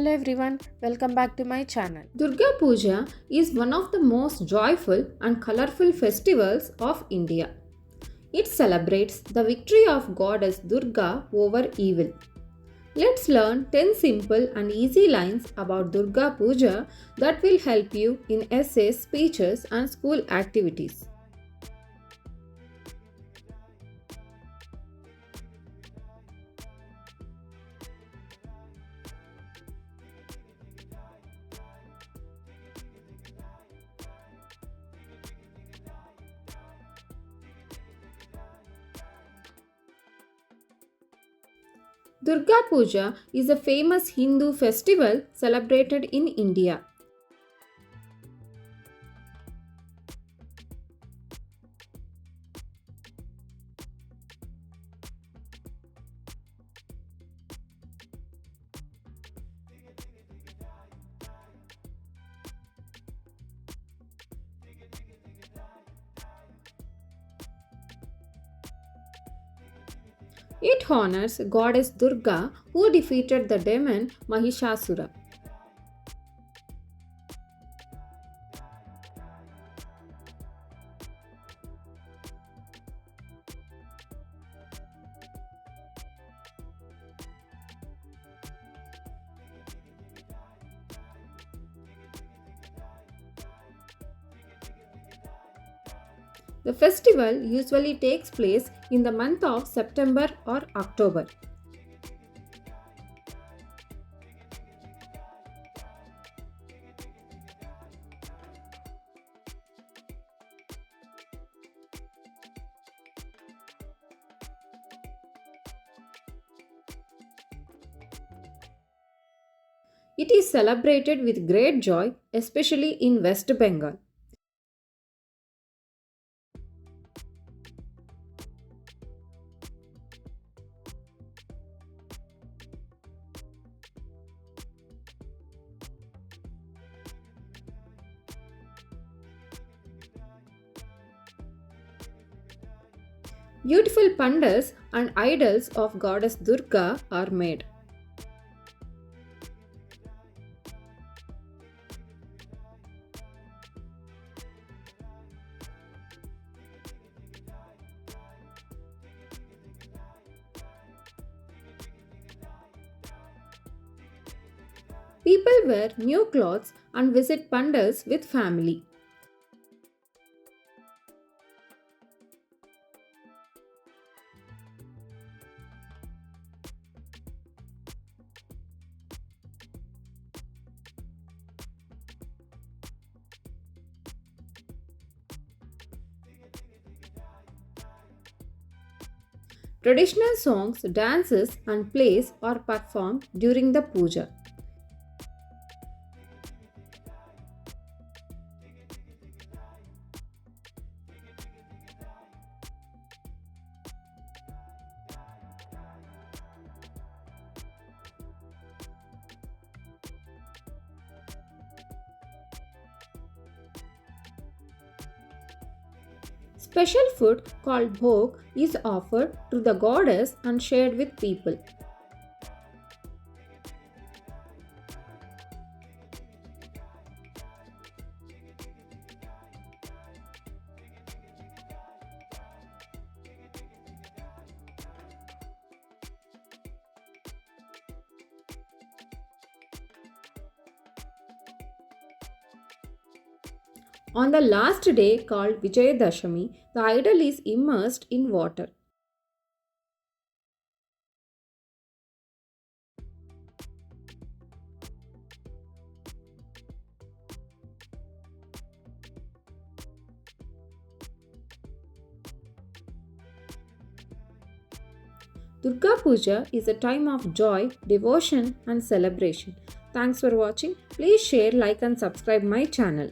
Hello everyone, welcome back to my channel. Durga Puja is one of the most joyful and colorful festivals of India. It celebrates the victory of goddess Durga over evil. Let's learn 10 simple and easy lines about Durga Puja that will help you in essays, speeches, and school activities. Durga Puja is a famous Hindu festival celebrated in India. It honors goddess Durga who defeated the demon Mahishasura. The festival usually takes place in the month of September or October. It is celebrated with great joy, especially in West Bengal. Beautiful pandals and idols of goddess Durga are made. People wear new clothes and visit pandals with family. Traditional songs, dances, and plays are performed during the puja. Special food called bhog is offered to the goddess and shared with people. On the last day called Vijayadashami, the idol is immersed in water. Durga Puja is a time of joy, devotion and celebration. Thanks for watching. Please share, like and subscribe my channel.